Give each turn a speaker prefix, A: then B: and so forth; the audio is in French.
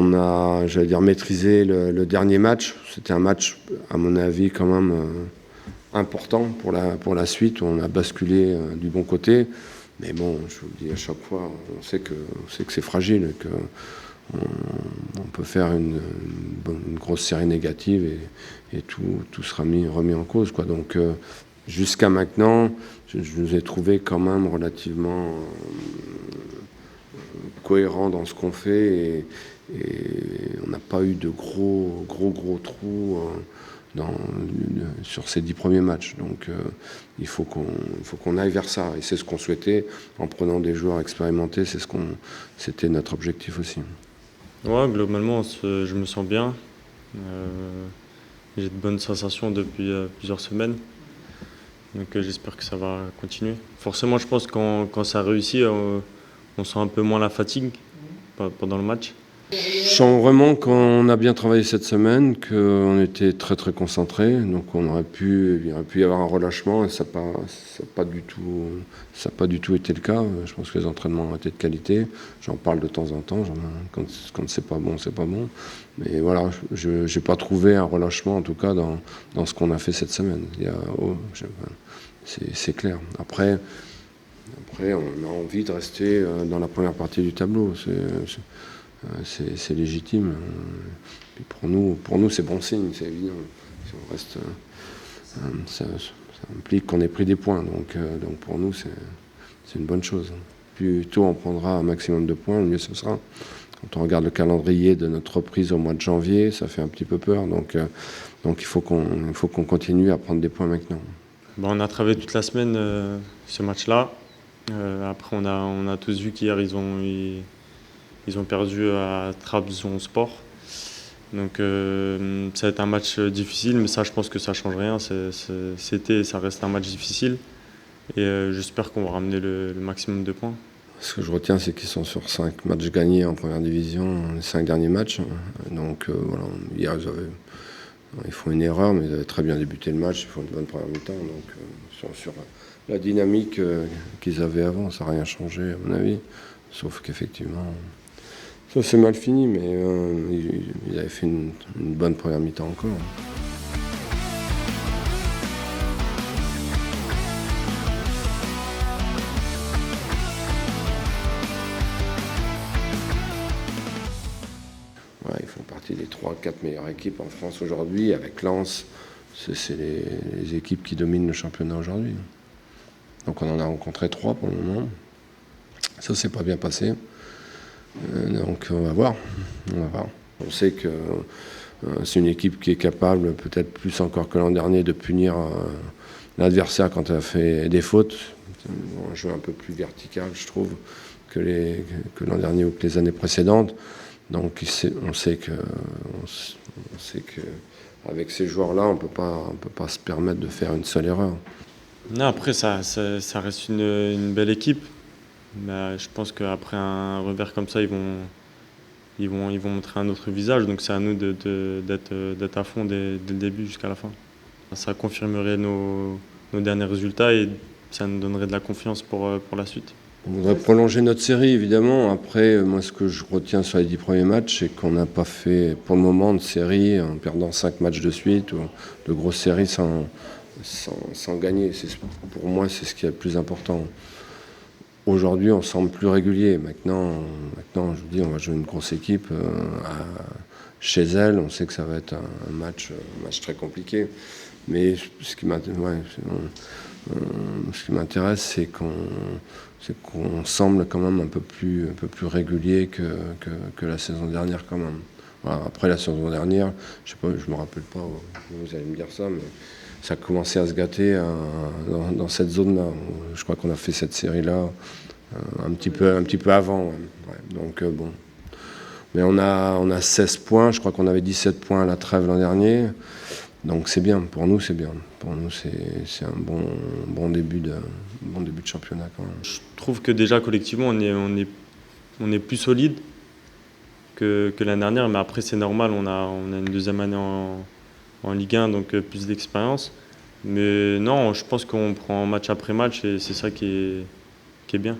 A: On a, j'allais dire, maîtrisé le dernier match. C'était un match, à mon avis, quand même important pour la suite. On a basculé du bon côté. Mais bon, je vous le dis à chaque fois, on sait que c'est fragile, et qu'on peut faire une grosse série négative et tout sera remis en cause, quoi. Donc, jusqu'à maintenant, je nous ai trouvé quand même relativement cohérents dans ce qu'on fait, et on n'a pas eu de gros trous sur ces 10 premiers matchs. Donc il faut qu'on aille vers ça, et c'est ce qu'on souhaitait en prenant des joueurs expérimentés. C'était notre objectif aussi.
B: Ouais, globalement, je me sens bien. J'ai de bonnes sensations depuis plusieurs semaines. Donc j'espère que ça va continuer. Forcément, je pense que quand ça réussit, on sent un peu moins la fatigue pendant le match.
A: Je sens vraiment qu'on a bien travaillé cette semaine, qu'on était très concentrés, donc il aurait pu y avoir un relâchement, et ça n'a pas du tout été le cas. Je pense que les entraînements ont été de qualité. J'en parle de temps en temps, quand c'est pas bon, c'est pas bon. Mais voilà, je n'ai pas trouvé un relâchement, en tout cas, dans ce qu'on a fait cette semaine. C'est clair. Après, on a envie de rester dans la première partie du tableau. C'est légitime. Et pour nous, c'est bon signe, c'est évident. Si on reste, ça implique qu'on ait pris des points. Donc pour nous, c'est une bonne chose. Plus tôt on prendra un maximum de points, le mieux ce sera. Quand on regarde le calendrier de notre reprise au mois de janvier, ça fait un petit peu peur. Donc il faut qu'on continue à prendre des points maintenant.
B: On a travaillé toute la semaine ce match-là. Après, on a tous vu qu'hier, ils ont perdu à Trabzonspor. Donc ça va être un match difficile, mais ça, je pense que ça ne change rien. Ça reste un match difficile. Et j'espère qu'on va ramener le maximum de points.
A: Ce que je retiens, c'est qu'ils sont sur 5 matchs gagnés en première division, les 5 derniers matchs. Donc voilà, hier, ils font une erreur, mais ils avaient très bien débuté le match, ils font une bonne première mi-temps. Donc sur la dynamique qu'ils avaient avant, ça n'a rien changé, à mon avis. Sauf qu'effectivement, ça s'est mal fini, mais ils avaient fait une bonne première mi-temps encore. Ouais, ils font partie des 3-4 meilleures équipes en France aujourd'hui. Avec Lens, c'est les équipes qui dominent le championnat aujourd'hui. Donc on en a rencontré 3 pour le moment. Ça s'est pas bien passé. Donc on va voir. On sait que c'est une équipe qui est capable, peut-être plus encore que l'an dernier, de punir l'adversaire quand elle a fait des fautes. Un jeu un peu plus vertical, je trouve, que l'an dernier ou que les années précédentes. Donc on sait que avec ces joueurs-là, on peut pas se permettre de faire une seule erreur.
B: Non, après, ça reste une belle équipe. Mais je pense qu'après un revers comme ça, ils vont montrer un autre visage. Donc c'est à nous d'être à fond dès le début jusqu'à la fin. Ça confirmerait nos derniers résultats et ça nous donnerait de la confiance pour la suite.
A: On voudrait prolonger notre série, évidemment. Après, moi, ce que je retiens sur les 10 premiers matchs, c'est qu'on n'a pas fait, pour le moment, de série en perdant 5 matchs de suite, ou de grosses séries sans gagner. Pour moi, c'est ce qui est le plus important. Aujourd'hui, on semble plus régulier. Maintenant, je vous dis, on va jouer une grosse équipe chez elle. On sait que ça va être un match très compliqué. Mais ce qui m'intéresse, c'est qu'on semble quand même un peu plus régulier que la saison dernière quand même. Voilà, après la saison dernière, je sais pas, je me rappelle pas, vous allez me dire ça, mais ça a commencé à se gâter dans cette zone-là. Je crois qu'on a fait cette série-là un petit peu avant. Ouais. Donc bon. Mais on a 16 points, je crois qu'on avait 17 points à la trêve l'an dernier. Donc c'est bien, pour nous c'est bien. Pour nous c'est un bon début de championnat quand même.
B: Je trouve que déjà collectivement on est plus solide que l'année dernière, mais après c'est normal, on a une deuxième année en Ligue 1, donc plus d'expérience. Mais non, je pense qu'on prend match après match et c'est ça qui est bien.